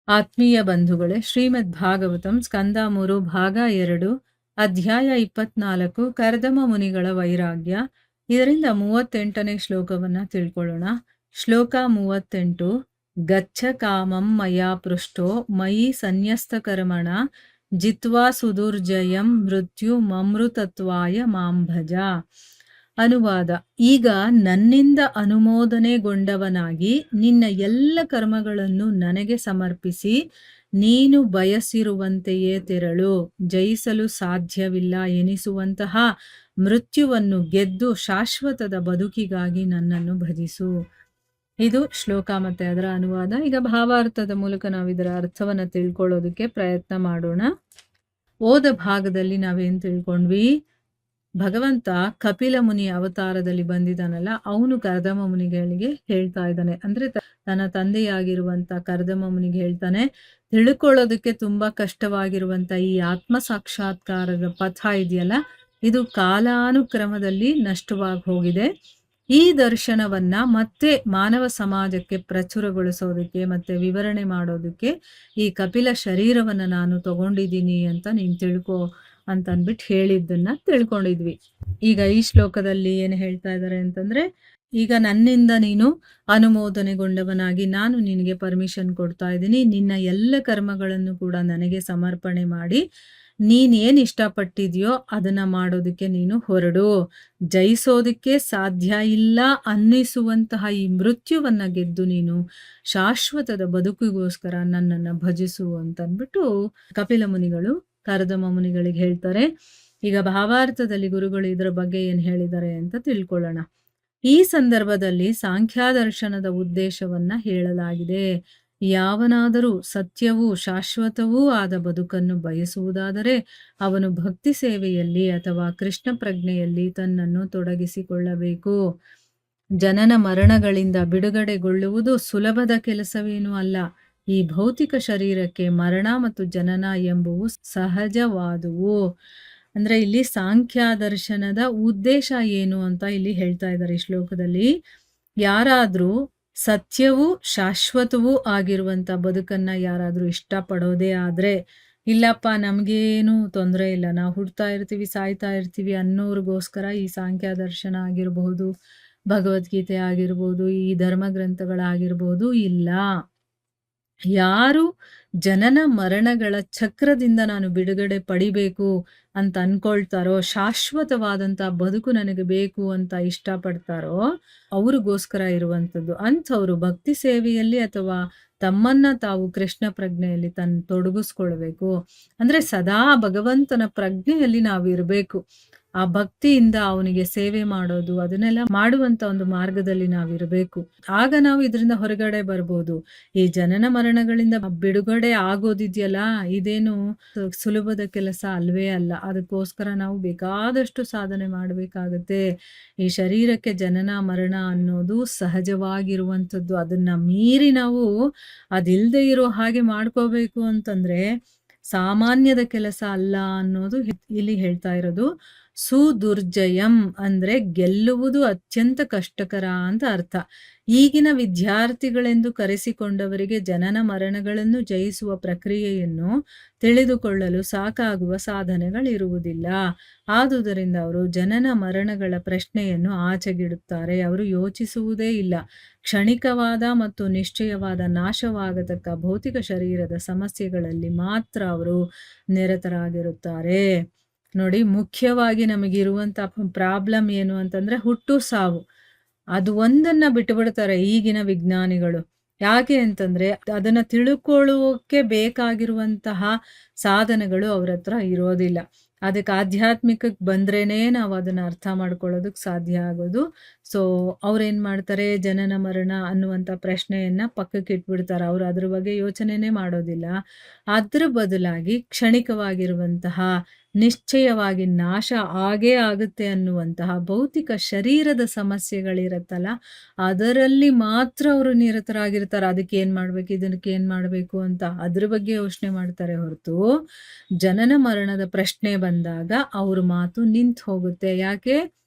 ಆತ್ಮೀಯ ಬಂಧುಗಳೇ, ಶ್ರೀಮದ್ ಭಾಗವತಂ ಸ್ಕಂದ 3 ಭಾಗ 2 ಅಧ್ಯಾಯ 24 ಕರ್ದಮ ಮುನಿಗಳ ವೈರಾಗ್ಯ. ಇದರಿಂದ 38ನೇ ಶ್ಲೋಕವನ್ನ ತಿಳ್ಕೊಳ್ಳೋಣ. ಶ್ಲೋಕ 38. ಗಚ್ಚ ಕಾಮಂ ಮಯಾ ಪೃಷ್ಟೋ ಮಯಿ ಸನ್ಯಸ್ತ ಕರ್ಮಣ ಜಿತ್ವಾ ಸುದುರ್ಜಯಂ ಮೃತ್ಯು ಮಮೃತತ್ವಾಯ ಮಾಂಭಜ. ಅನುವಾದ: ಈಗ ನನ್ನಿಂದ ಅನುಮೋದನೆಗೊಂಡವನಾಗಿ ನಿನ್ನ ಎಲ್ಲ ಕರ್ಮಗಳನ್ನು ನನಗೆ ಸಮರ್ಪಿಸಿ ನೀನು ಬಯಸಿರುವಂತೆಯೇ ತೆರಳು. ಜಯಿಸಲು ಸಾಧ್ಯವಿಲ್ಲ ಎನಿಸುವಂತಹ ಮೃತ್ಯುವನ್ನು ಗೆದ್ದು ಶಾಶ್ವತದ ಬದುಕಿಗಾಗಿ ನನ್ನನ್ನು ಭಜಿಸು. ಇದು ಶ್ಲೋಕ ಮತ್ತೆ ಅದರ ಅನುವಾದ. ಈಗ ಭಾವಾರ್ಥದ ಮೂಲಕ ನಾವು ಇದರ ಅರ್ಥವನ್ನ ತಿಳ್ಕೊಳ್ಳೋದಕ್ಕೆ ಪ್ರಯತ್ನ ಮಾಡೋಣ. ಓದ ಭಾಗದಲ್ಲಿ ನಾವೇನ್ ತಿಳ್ಕೊಂಡ್ವಿ? ಭಗವಂತ ಕಪಿಲ ಮುನಿ ಅವತಾರದಲ್ಲಿ ಬಂದಿದ್ದಾನಲ್ಲ, ಅವನು ಕರ್ದಮ ಮುನಿಗಳಿಗೆ ಹೇಳ್ತಾ ಇದ್ದಾನೆ. ಅಂದ್ರೆ ತನ್ನ ತಂದೆಯಾಗಿರುವಂತ ಕರ್ದಮ ಮುನಿಗೆ ಹೇಳ್ತಾನೆ, ತಿಳ್ಕೊಳ್ಳೋದಕ್ಕೆ ತುಂಬಾ ಕಷ್ಟವಾಗಿರುವಂತ ಈ ಆತ್ಮ ಸಾಕ್ಷಾತ್ಕಾರದ ಪಥ ಇದೆಯಲ್ಲ, ಇದು ಕಾಲಾನುಕ್ರಮದಲ್ಲಿ ನಷ್ಟವಾಗಿ ಹೋಗಿದೆ. ಈ ದರ್ಶನವನ್ನ ಮತ್ತೆ ಮಾನವ ಸಮಾಜಕ್ಕೆ ಪ್ರಚುರಗೊಳಿಸೋದಕ್ಕೆ ಮತ್ತೆ ವಿವರಣೆ ಮಾಡೋದಕ್ಕೆ ಈ ಕಪಿಲ ಶರೀರವನ್ನ ನಾನು ತಗೊಂಡಿದ್ದೀನಿ ಅಂತ ನೀನ್ ತಿಳ್ಕೊ ಅಂತ ಅಂದ್ಬಿಟ್ಟು ಹೇಳಿದ್ದನ್ನ ತಿಳ್ಕೊಂಡಿದ್ವಿ. ಈಗ ಈ ಶ್ಲೋಕದಲ್ಲಿ ಏನು ಹೇಳ್ತಾ ಇದ್ದಾರೆ ಅಂತಂದ್ರೆ, ಈಗ ನನ್ನಿಂದ ನೀನು ಅನುಮೋದನೆಗೊಂಡವನಾಗಿ ನಾನು ನಿನಗೆ ಪರ್ಮಿಷನ್ ಕೊಡ್ತಾ ಇದ್ದೀನಿ. ನಿನ್ನ ಎಲ್ಲ ಕರ್ಮಗಳನ್ನು ಕೂಡ ನನಗೆ ಸಮರ್ಪಣೆ ಮಾಡಿ ನೀನೇನ್ ಇಷ್ಟಪಟ್ಟಿದ್ಯೋ ಅದನ್ನ ಮಾಡೋದಕ್ಕೆ ನೀನು ಹೊರಡು. ಜಯಿಸೋದಕ್ಕೆ ಸಾಧ್ಯ ಇಲ್ಲ ಅನ್ನಿಸುವಂತಹ ಈ ಮೃತ್ಯುವನ್ನ ಗೆದ್ದು ನೀನು ಶಾಶ್ವತದ ಬದುಕಿಗೋಸ್ಕರ ನನ್ನನ್ನ ಭಜಿಸು ಅಂತನ್ಬಿಟ್ಟು ಕಪಿಲ ಮುನಿಗಳು ಕರ್ದಮ ಮುನಿಗಳಿಗೆ ಹೇಳ್ತಾರೆ. ಈಗ ಭಾವಾರ್ಥದಲ್ಲಿ ಗುರುಗಳು ಇದರ ಬಗ್ಗೆ ಏನ್ ಹೇಳಿದ್ದಾರೆ ಅಂತ ತಿಳ್ಕೊಳ್ಳೋಣ. ಈ ಸಂದರ್ಭದಲ್ಲಿ ಸಾಂಖ್ಯಾದರ್ಶನದ ಉದ್ದೇಶವನ್ನ ಹೇಳಲಾಗಿದೆ. ಯಾವನಾದರೂ ಸತ್ಯವೂ ಶಾಶ್ವತವೂ ಆದ ಬದುಕನ್ನು ಬಯಸುವುದಾದರೆ ಅವನು ಭಕ್ತಿ ಸೇವೆಯಲ್ಲಿ ಅಥವಾ ಕೃಷ್ಣ ಪ್ರಜ್ಞೆಯಲ್ಲಿ ತನ್ನನ್ನು ತೊಡಗಿಸಿಕೊಳ್ಳಬೇಕು. ಜನನ ಮರಣಗಳಿಂದ ಬಿಡುಗಡೆಗೊಳ್ಳುವುದು ಸುಲಭದ ಕೆಲಸವೇನೂ ಅಲ್ಲ. ಈ ಭೌತಿಕ ಶರೀರಕ್ಕೆ ಮರಣ ಮತ್ತು ಜನನ ಎಂಬುವು ಸಹಜವಾದುವು. ಅಂದ್ರೆ ಇಲ್ಲಿ ಸಾಂಖ್ಯಾದರ್ಶನದ ಉದ್ದೇಶ ಏನು ಅಂತ ಇಲ್ಲಿ ಹೇಳ್ತಾ ಇದ್ದಾರೆ ಈ ಶ್ಲೋಕದಲ್ಲಿ. ಯಾರಾದ್ರೂ ಸತ್ಯವೂ ಶಾಶ್ವತವೂ ಆಗಿರುವಂತ ಬದುಕನ್ನ ಯಾರಾದ್ರೂ ಇಷ್ಟಪಡೋದೇ ಆದ್ರೆ, ಇಲ್ಲಪ್ಪ ನಮ್ಗೇನು ತೊಂದರೆ ಇಲ್ಲ, ನಾವು ಹುಡ್ತಾ ಇರ್ತೀವಿ ಸಾಯ್ತಾ ಇರ್ತೀವಿ ಅನ್ನೋರ್ಗೋಸ್ಕರ ಈ ಸಾಂಖ್ಯಾದರ್ಶನ ಆಗಿರಬಹುದು, ಭಗವದ್ಗೀತೆ ಆಗಿರ್ಬೋದು, ಈ ಧರ್ಮ ಗ್ರಂಥಗಳಾಗಿರ್ಬೋದು ಇಲ್ಲ. ಯಾರು ಜನನ ಮರಣಗಳ ಚಕ್ರದಿಂದ ನಾನು ಬಿಡುಗಡೆ ಪಡಿಬೇಕು ಅಂತ ಅನ್ಕೊಳ್ತಾರೋ, ಶಾಶ್ವತವಾದಂತ ಬದುಕು ನನಗೆ ಬೇಕು ಅಂತ ಇಷ್ಟಪಡ್ತಾರೋ ಅವ್ರಿಗೋಸ್ಕರ ಇರುವಂಥದ್ದು. ಅಂಥವ್ರು ಭಕ್ತಿ ಸೇವೆಯಲ್ಲಿ ಅಥವಾ ತಮ್ಮನ್ನ ತಾವು ಕೃಷ್ಣ ಪ್ರಜ್ಞೆಯಲ್ಲಿ ತೊಡಗಿಸ್ಕೊಳ್ಬೇಕು. ಅಂದ್ರೆ ಸದಾ ಭಗವಂತನ ಪ್ರಜ್ಞೆಯಲ್ಲಿ ನಾವಿರ್ಬೇಕು. ಆ ಭಕ್ತಿಯಿಂದ ಅವನಿಗೆ ಸೇವೆ ಮಾಡೋದು, ಅದನ್ನೆಲ್ಲ ಮಾಡುವಂತ ಒಂದು ಮಾರ್ಗದಲ್ಲಿ ನಾವಿರ್ಬೇಕು. ಆಗ ನಾವು ಇದರಿಂದ ಹೊರಗಡೆ ಬರ್ಬೋದು. ಈ ಜನನ ಮರಣಗಳಿಂದ ಬಿಡುಗಡೆ ಆಗೋದಿದೆಯಲ್ಲ, ಇದೇನು ಸುಲಭದ ಕೆಲಸ ಅಲ್ವೇ ಅಲ್ಲ. ಅದಕ್ಕೋಸ್ಕರ ನಾವು ಬೇಕಾದಷ್ಟು ಸಾಧನೆ ಮಾಡ್ಬೇಕಾಗತ್ತೆ. ಈ ಶರೀರಕ್ಕೆ ಜನನ ಮರಣ ಅನ್ನೋದು ಸಹಜವಾಗಿರುವಂಥದ್ದು. ಅದನ್ನ ಮೀರಿ ನಾವು ಅದಿಲ್ದೆ ಇರೋ ಹಾಗೆ ಮಾಡ್ಕೋಬೇಕು ಅಂತಂದ್ರೆ ಸಾಮಾನ್ಯದ ಕೆಲಸ ಅಲ್ಲ ಅನ್ನೋದು ಇಲ್ಲಿ ಹೇಳ್ತಾ ಇರೋದು. ಸುದುರ್ಜಯಂ ಅಂದ್ರೆ ಗೆಲ್ಲುವುದು ಅತ್ಯಂತ ಕಷ್ಟಕರ ಅಂತ ಅರ್ಥ. ಈಗಿನ ವಿದ್ಯಾರ್ಥಿಗಳೆಂದು ಕರೆಸಿಕೊಂಡವರಿಗೆ ಜನನ ಮರಣಗಳನ್ನು ಜಯಿಸುವ ಪ್ರಕ್ರಿಯೆಯನ್ನು ತಿಳಿದುಕೊಳ್ಳಲು ಸಾಕಾಗುವ ಸಾಧನೆಗಳಿರುವುದಿಲ್ಲ. ಆದುದರಿಂದ ಅವರು ಜನನ ಮರಣಗಳ ಪ್ರಶ್ನೆಯನ್ನು ಆಚೆಗಿಡುತ್ತಾರೆ. ಅವರು ಯೋಚಿಸುವುದೇ ಇಲ್ಲ. ಕ್ಷಣಿಕವಾದ ಮತ್ತು ನಿಶ್ಚಯವಾದ ನಾಶವಾಗತಕ್ಕ ಭೌತಿಕ ಶರೀರದ ಸಮಸ್ಯೆಗಳಲ್ಲಿ ಮಾತ್ರ ಅವರು ನಿರತರಾಗಿರುತ್ತಾರೆ. ನೋಡಿ, ಮುಖ್ಯವಾಗಿ ನಮಗಿರುವಂತ ಪ್ರಾಬ್ಲಮ್ ಏನು ಅಂತಂದ್ರೆ ಹುಟ್ಟು ಸಾವು. ಅದು ಒಂದನ್ನ ಬಿಟ್ಟುಬಿಡ್ತಾರೆ ಈಗಿನ ವಿಜ್ಞಾನಿಗಳು. ಯಾಕೆ ಅಂತಂದ್ರೆ ಅದನ್ನ ತಿಳ್ಕೊಳ್ಳೋಕೆ ಬೇಕಾಗಿರುವಂತಹ ಸಾಧನಗಳು ಅವ್ರ ಹತ್ರ ಇರೋದಿಲ್ಲ. ಅದಕ್ಕೆ ಆಧ್ಯಾತ್ಮಿಕಕ್ಕೆ ಬಂದ್ರೇನೆ ನಾವು ಅದನ್ನ ಅರ್ಥ ಮಾಡ್ಕೊಳ್ಳೋದಕ್ಕೆ ಸಾಧ್ಯ ಆಗೋದು. ಸೊ ಅವ್ರೇನ್ ಮಾಡ್ತಾರೆ, ಜನನ ಮರಣ ಅನ್ನುವಂಥ ಪ್ರಶ್ನೆಯನ್ನ ಪಕ್ಕಕ್ಕೆ ಇಟ್ಬಿಡ್ತಾರೆ. ಅವ್ರು ಅದ್ರ ಬಗ್ಗೆ ಯೋಚನೆನೇ ಮಾಡೋದಿಲ್ಲ. ಅದ್ರ ಬದಲಾಗಿ ಕ್ಷಣಿಕವಾಗಿರುವಂತಹ, ನಿಶ್ಚಯವಾಗಿ ನಾಶ ಆಗೇ ಆಗುತ್ತೆ ಅನ್ನುವಂತಹ ಭೌತಿಕ ಶರೀರದ ಸಮಸ್ಯೆಗಳಿರತ್ತಲ್ಲ, ಅದರಲ್ಲಿ ಮಾತ್ರ ಅವರು ನಿರತರಾಗಿರ್ತಾರೆ. ಅದಕ್ಕೆ ಏನ್ ಮಾಡ್ಬೇಕು, ಇದಕ್ಕೆ ಏನ್ ಮಾಡ್ಬೇಕು ಅಂತ ಅದ್ರ ಬಗ್ಗೆ ಯೋಚನೆ ಮಾಡ್ತಾರೆ ಹೊರತು ಜನನ ಮರಣದ ಪ್ರಶ್ನೆ ಬಂದಾಗ ಅವ್ರ ಮಾತು ನಿಂತು ಹೋಗುತ್ತೆ. ಯಾಕೆ?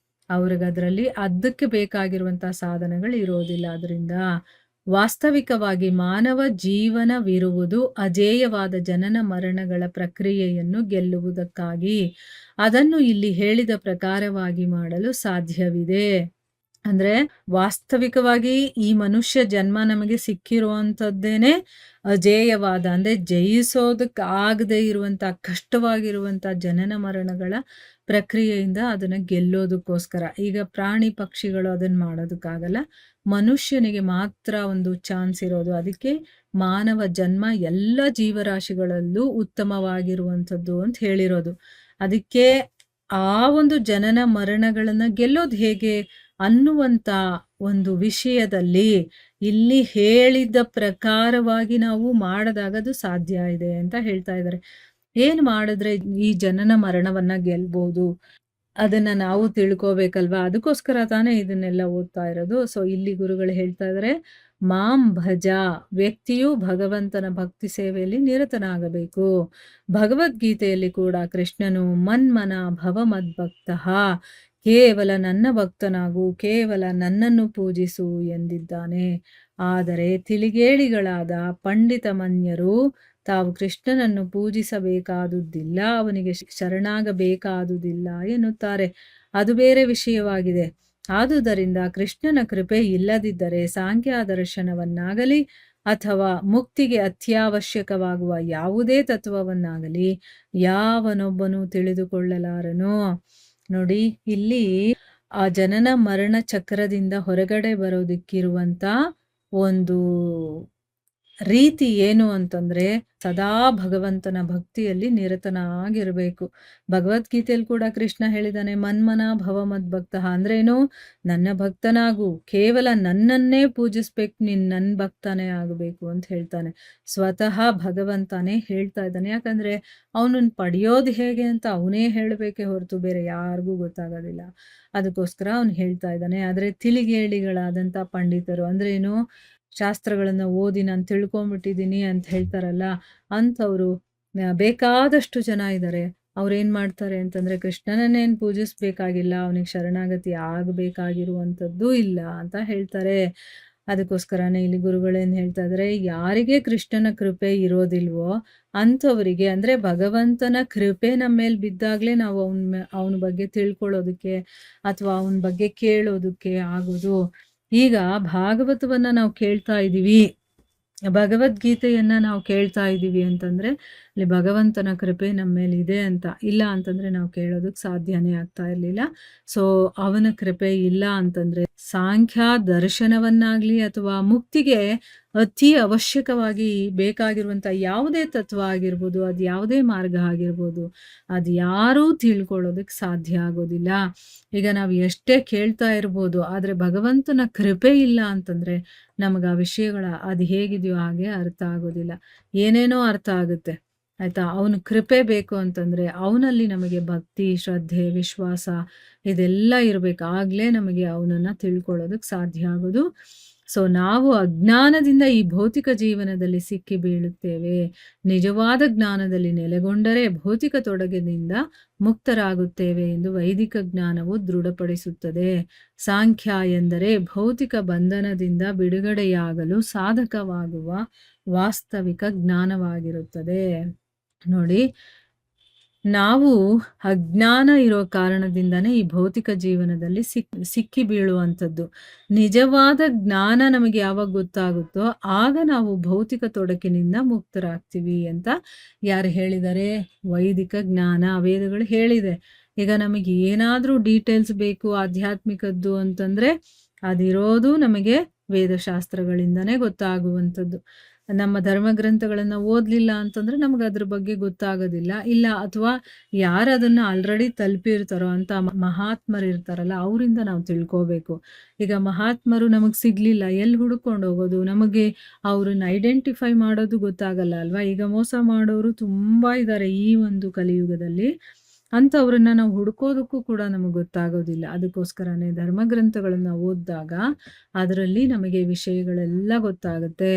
ಅವ್ರಿಗೆ ಅದರಲ್ಲಿ ಅದಕ್ಕೆ ಬೇಕಾಗಿರುವಂತಹ ಸಾಧನಗಳು ಇರೋದಿಲ್ಲ. ಅದರಿಂದ ವಾಸ್ತವಿಕವಾಗಿ ಮಾನವ ಜೀವನವಿರುವುದು ಅಜೇಯವಾದ ಜನನ ಮರಣಗಳ ಪ್ರಕ್ರಿಯೆಯನ್ನು ಗೆಲ್ಲುವುದಕ್ಕಾಗಿ. ಅದನ್ನು ಇಲ್ಲಿ ಹೇಳಿದ ಪ್ರಕಾರವಾಗಿ ಮಾಡಲು ಸಾಧ್ಯವಿದೆ. ಅಂದ್ರೆ ವಾಸ್ತವಿಕವಾಗಿ ಈ ಮನುಷ್ಯ ಜನ್ಮ ನಮಗೆ ಸಿಕ್ಕಿರುವಂಥದ್ದೇನೆ ಅಜೇಯವಾದ, ಅಂದ್ರೆ ಜಯಿಸೋದಕ್ಕಾಗದೇ ಇರುವಂಥ ಕಷ್ಟವಾಗಿರುವಂಥ ಜನನ ಮರಣಗಳ ಪ್ರಕ್ರಿಯೆಯಿಂದ ಅದನ್ನ ಗೆಲ್ಲೋದಕ್ಕೋಸ್ಕರ. ಈಗ ಪ್ರಾಣಿ ಪಕ್ಷಿಗಳು ಅದನ್ನ ಮಾಡೋದಕ್ಕಾಗಲ್ಲ, ಮನುಷ್ಯನಿಗೆ ಮಾತ್ರ ಒಂದು ಚಾನ್ಸ್ ಇರೋದು. ಅದಕ್ಕೆ ಮಾನವ ಜನ್ಮ ಎಲ್ಲ ಜೀವರಾಶಿಗಳಲ್ಲೂ ಉತ್ತಮವಾಗಿರುವಂಥದ್ದು ಅಂತ ಹೇಳಿರೋದು. ಅದಕ್ಕೆ ಆ ಒಂದು ಜನನ ಮರಣಗಳನ್ನ ಗೆಲ್ಲೋದು ಹೇಗೆ ಅನ್ನುವಂಥ ಒಂದು ವಿಷಯದಲ್ಲಿ ಇಲ್ಲಿ ಹೇಳಿದ ಪ್ರಕಾರವಾಗಿ ನಾವು ಮಾಡಿದಾಗ ಅದು ಸಾಧ್ಯ ಇದೆ ಅಂತ ಹೇಳ್ತಾ ಇದ್ದಾರೆ. ಏನ್ ಮಾಡಿದ್ರೆ ಈ ಜನನ ಮರಣವನ್ನ ಗೆಲ್ಬಹುದು ಅದನ್ನ ನಾವು ತಿಳ್ಕೋಬೇಕಲ್ವಾ? ಅದಕ್ಕೋಸ್ಕರ ತಾನೇ ಇದನ್ನೆಲ್ಲ ಓದ್ತಾ ಇರೋದು. ಸೊ ಇಲ್ಲಿ ಗುರುಗಳು ಹೇಳ್ತಾ ಇದ್ದಾರೆ, ಮಾಂ ಭಜ, ವ್ಯಕ್ತಿಯು ಭಗವಂತನ ಭಕ್ತಿ ಸೇವೆಯಲ್ಲಿ ನಿರತನಾಗಬೇಕು. ಭಗವದ್ಗೀತೆಯಲ್ಲಿ ಕೂಡ ಕೃಷ್ಣನು ಮನ್ಮನ ಭವ ಮದ್ಭಕ್ತಃ, ಕೇವಲ ನನ್ನ ಭಕ್ತನಾಗು, ಕೇವಲ ನನ್ನನ್ನು ಪೂಜಿಸು ಎಂದಿದ್ದಾನೆ. ಆದರೆ ತಿಳಿಗೇಡಿಗಳಾದ ಪಂಡಿತ ಮನ್ಯರು ತಾವು ಕೃಷ್ಣನನ್ನು ಪೂಜಿಸಬೇಕಾದುದಿಲ್ಲ, ಅವನಿಗೆ ಶರಣಾಗಬೇಕಾದುದಿಲ್ಲ ಎನ್ನುತ್ತಾರೆ. ಅದು ಬೇರೆ ವಿಷಯವಾಗಿದೆ. ಆದುದರಿಂದ ಕೃಷ್ಣನ ಕೃಪೆ ಇಲ್ಲದಿದ್ದರೆ ಸಾಂಖ್ಯ ದರ್ಶನವನ್ನಾಗಲಿ ಅಥವಾ ಮುಕ್ತಿಗೆ ಅತ್ಯವಶ್ಯಕವಾಗುವ ಯಾವುದೇ ತತ್ವವನ್ನಾಗಲಿ ಯಾವನೊಬ್ಬನು ತಿಳಿದುಕೊಳ್ಳಲಾರನು. ನೋಡಿ, ಇಲ್ಲಿ ಆ ಜನನ ಮರಣ ಚಕ್ರದಿಂದ ಹೊರಗಡೆ ಬರೋದಕ್ಕಿರುವಂತ ಒಂದು ರೀತಿ ಏನು ಅಂತಂದ್ರೆ ಸದಾ ಭಗವಂತನ ಭಕ್ತಿಯಲ್ಲಿ ನಿರತನಾಗಿರ್ಬೇಕು. ಭಗವದ್ಗೀತೆಯಲ್ಲಿ ಕೂಡ ಕೃಷ್ಣ ಹೇಳಿದಾನೆ, ಮನ್ಮನ ಭವ ಮದ್ಭಕ್ತಃ ಅಂದ್ರೇನು, ನನ್ನ ಭಕ್ತನಾಗು, ಕೇವಲ ನನ್ನನ್ನೇ ಪೂಜಿಸ್ಬೇಕು, ನನ್ನ ಭಕ್ತನೇ ಆಗಬೇಕು ಅಂತ ಹೇಳ್ತಾನೆ. ಸ್ವತಃ ಭಗವಂತನೇ ಹೇಳ್ತಾ ಇದ್ದಾನೆ. ಯಾಕಂದ್ರೆ ಅವನನ್ನ ಪಡೆಯೋದು ಹೇಗೆ ಅಂತ ಅವನೇ ಹೇಳಬೇಕೆ ಹೊರತು ಬೇರೆ ಯಾರಿಗೂ ಗೊತ್ತಾಗೋದಿಲ್ಲ. ಅದಕ್ಕೋಸ್ಕರ ಅವನು ಹೇಳ್ತಾ ಇದ್ದಾನೆ. ಆದ್ರೆ ತಿಳಿಗೇಳಿಗಳಾದಂಥ ಪಂಡಿತರು ಅಂದ್ರೇನು, ಶಾಸ್ತ್ರಗಳನ್ನ ಓದಿ ನಾನು ತಿಳ್ಕೊಂಬಿಟ್ಟಿದ್ದೀನಿ ಅಂತ ಹೇಳ್ತಾರಲ್ಲ, ಅಂಥವ್ರು ಬೇಕಾದಷ್ಟು ಜನ ಇದ್ದಾರೆ. ಅವ್ರೇನ್ ಮಾಡ್ತಾರೆ ಅಂತಂದ್ರೆ ಕೃಷ್ಣನನ್ನೇನು ಪೂಜಿಸ್ಬೇಕಾಗಿಲ್ಲ, ಅವನಿಗೆ ಶರಣಾಗತಿ ಆಗಬೇಕಾಗಿರುವಂಥದ್ದು ಇಲ್ಲ ಅಂತ ಹೇಳ್ತಾರೆ. ಅದಕ್ಕೋಸ್ಕರನೇ ಇಲ್ಲಿ ಗುರುಗಳೇನು ಹೇಳ್ತಾ ಇದ್ದಾರೆ, ಯಾರಿಗೆ ಕೃಷ್ಣನ ಕೃಪೆ ಇರೋದಿಲ್ವೋ ಅಂಥವರಿಗೆ, ಅಂದ್ರೆ ಭಗವಂತನ ಕೃಪೆ ನಮ್ಮ ಮೇಲೆ ಬಿದ್ದಾಗಲೇ ನಾವು ಅವನ ಬಗ್ಗೆ ತಿಳ್ಕೊಳ್ಳೋದಕ್ಕೆ ಅಥವಾ ಅವನ ಬಗ್ಗೆ ಕೇಳೋದಕ್ಕೆ ಆಗೋದು. ಈಗ ಭಾಗವತವನ್ನ ನಾವು ಕೇಳ್ತಾ ಇದ್ದೀವಿ, ಭಗವದ್ಗೀತೆಯನ್ನ ನಾವು ಕೇಳ್ತಾ ಇದ್ದೀವಿ ಅಂತಂದ್ರೆ ಅಲ್ಲಿ ಭಗವಂತನ ಕೃಪೆ ನಮ್ಮ ಮೇಲೆ ಇದೆ ಅಂತ. ಇಲ್ಲ ಅಂತಂದ್ರೆ ನಾವು ಕೇಳೋದಕ್ಕೆ ಸಾಧ್ಯನೇ ಆಗ್ತಾ ಇರ್ಲಿಲ್ಲ. ಸೊ ಅವನ ಕೃಪೆ ಇಲ್ಲ ಅಂತಂದ್ರೆ ಸಾಂಖ್ಯ ದರ್ಶನವನ್ನಾಗ್ಲಿ ಅಥವಾ ಮುಕ್ತಿಗೆ ಅತಿ ಅವಶ್ಯಕವಾಗಿ ಬೇಕಾಗಿರುವಂತ ಯಾವುದೇ ತತ್ವ ಆಗಿರ್ಬೋದು, ಅದು ಯಾವುದೇ ಮಾರ್ಗ ಆಗಿರ್ಬೋದು, ಅದು ಯಾರೂ ತಿಳ್ಕೊಳ್ಳೋದಕ್ಕೆ ಸಾಧ್ಯ ಆಗೋದಿಲ್ಲ. ಈಗ ನಾವು ಎಷ್ಟೇ ಕೇಳ್ತಾ ಇರ್ಬೋದು, ಆದ್ರೆ ಭಗವಂತನ ಕೃಪೆ ಇಲ್ಲ ಅಂತಂದ್ರೆ ನಮಗೆ ಆ ವಿಷಯಗಳ ಅದು ಹೇಗಿದೆಯೋ ಹಾಗೆ ಅರ್ಥ ಆಗೋದಿಲ್ಲ. ಏನೇನೋ ಅರ್ಥ ಆಗುತ್ತೆ, ಆಯ್ತಾ? ಅವನ ಕೃಪೆ ಬೇಕು ಅಂತಂದ್ರೆ ಅವನಲ್ಲಿ ನಮಗೆ ಭಕ್ತಿ, ಶ್ರದ್ಧೆ, ವಿಶ್ವಾಸ ಇದೆಲ್ಲ ಇರ್ಬೇಕು. ಆಗ್ಲೇ ನಮಗೆ ಅವನನ್ನ ತಿಳ್ಕೊಳ್ಳೋದಕ್ಕೆ ಸಾಧ್ಯ ಆಗೋದು. ಸೊ ನಾವು ಅಜ್ಞಾನದಿಂದ ಈ ಭೌತಿಕ ಜೀವನದಲ್ಲಿ ಸಿಕ್ಕಿ ಬೀಳುತ್ತೇವೆ. ನಿಜವಾದ ಜ್ಞಾನದಲ್ಲಿ ನೆಲೆಗೊಂಡರೆ ಭೌತಿಕ ತೊಡಗಿನಿಂದ ಮುಕ್ತರಾಗುತ್ತೇವೆ ಎಂದು ವೈದಿಕ ಜ್ಞಾನವು ದೃಢಪಡಿಸುತ್ತದೆ. ಸಾಂಖ್ಯ ಎಂದರೆ ಭೌತಿಕ ಬಂಧನದಿಂದ ಬಿಡುಗಡೆಯಾಗಲು ಸಾಧಕವಾಗುವ ವಾಸ್ತವಿಕ ಜ್ಞಾನವಾಗಿರುತ್ತದೆ. ನೋಡಿ, ನಾವು ಅಜ್ಞಾನ ಇರೋ ಕಾರಣದಿಂದನೇ ಈ ಭೌತಿಕ ಜೀವನದಲ್ಲಿ ಸಿಕ್ಕಿ ಬೀಳುವಂಥದ್ದು. ನಿಜವಾದ ಜ್ಞಾನ ನಮಗೆ ಯಾವಾಗ ಗೊತ್ತಾಗುತ್ತೋ ಆಗ ನಾವು ಭೌತಿಕ ತೊಡಕಿನಿಂದ ಮುಕ್ತರಾಗ್ತೀವಿ ಅಂತ ಯಾರು ಹೇಳಿದ್ದಾರೆ? ವೈದಿಕ ಜ್ಞಾನ, ವೇದಗಳು ಹೇಳಿದೆ. ಈಗ ನಮಗೆ ಏನಾದರೂ ಡೀಟೇಲ್ಸ್ ಬೇಕು ಆಧ್ಯಾತ್ಮಿಕದ್ದು ಅಂತಂದ್ರೆ ಅದಿರೋದು ನಮಗೆ ವೇದಶಾಸ್ತ್ರಗಳಿಂದನೇ ಗೊತ್ತಾಗುವಂಥದ್ದು. ನಮ್ಮ ಧರ್ಮಗ್ರಂಥಗಳನ್ನ ಓದಲಿಲ್ಲ ಅಂತಂದ್ರೆ ನಮ್ಗೆ ಅದ್ರ ಬಗ್ಗೆ ಗೊತ್ತಾಗೋದಿಲ್ಲ. ಇಲ್ಲ ಅಥವಾ ಯಾರು ಅದನ್ನ ಆಲ್ರೆಡಿ ತಲುಪಿರ್ತಾರೋ ಅಂತ ಮಹಾತ್ಮರು ಇರ್ತಾರಲ್ಲ, ಅವರಿಂದ ನಾವು ತಿಳ್ಕೋಬೇಕು. ಈಗ ಮಹಾತ್ಮರು ನಮಗೆ ಸಿಗ್ಲಿಲ್ಲ, ಎಲ್ಲಿ ಹುಡುಕೊಂಡು ಹೋಗೋದು? ನಮಗೆ ಅವ್ರನ್ನ ಐಡೆಂಟಿಫೈ ಮಾಡೋದು ಗೊತ್ತಾಗಲ್ಲ ಅಲ್ವಾ? ಈಗ ಮೋಸ ಮಾಡೋರು ತುಂಬಾ ಇದ್ದಾರೆ ಈ ಒಂದು ಕಲಿಯುಗದಲ್ಲಿ. ಅಂಥವ್ರನ್ನ ನಾವು ಹುಡುಕೋದಕ್ಕೂ ಕೂಡ ನಮಗೆ ಗೊತ್ತಾಗೋದಿಲ್ಲ. ಅದಕ್ಕೋಸ್ಕರನೇ ಧರ್ಮಗ್ರಂಥಗಳನ್ನ ಓದಿದಾಗ ಅದರಲ್ಲಿ ನಮಗೆ ವಿಷಯಗಳೆಲ್ಲ ಗೊತ್ತಾಗುತ್ತೆ.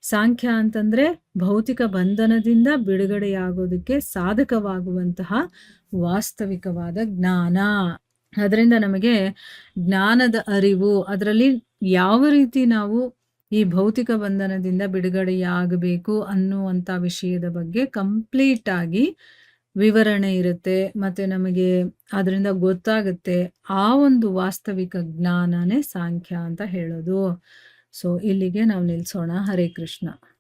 ಸಾಂಖ್ಯ ಅಂತಂದ್ರೆ ಭೌತಿಕ ಬಂಧನದಿಂದ ಬಿಡುಗಡೆಯಾಗೋದಕ್ಕೆ ಸಾಧಕವಾಗುವಂತಹ ವಾಸ್ತವಿಕವಾದ ಜ್ಞಾನ. ಅದರಿಂದ ನಮಗೆ ಜ್ಞಾನದ ಅರಿವು, ಅದರಲ್ಲಿ ಯಾವ ರೀತಿ ನಾವು ಈ ಭೌತಿಕ ಬಂಧನದಿಂದ ಬಿಡುಗಡೆಯಾಗಬೇಕು ಅನ್ನುವಂಥ ವಿಷಯದ ಬಗ್ಗೆ ಕಂಪ್ಲೀಟ್ ಆಗಿ ವಿವರಣೆ ಇರುತ್ತೆ. ಮತ್ತೆ ನಮಗೆ ಅದರಿಂದ ಗೊತ್ತಾಗುತ್ತೆ. ಆ ಒಂದು ವಾಸ್ತವಿಕ ಜ್ಞಾನನೇ ಸಾಂಖ್ಯ ಅಂತ ಹೇಳೋದು. ಸೊ, ಇಲ್ಲಿಗೆ ನಾವು ನಿಲ್ಲಿಸೋಣ. ಹರೇ ಕೃಷ್ಣ.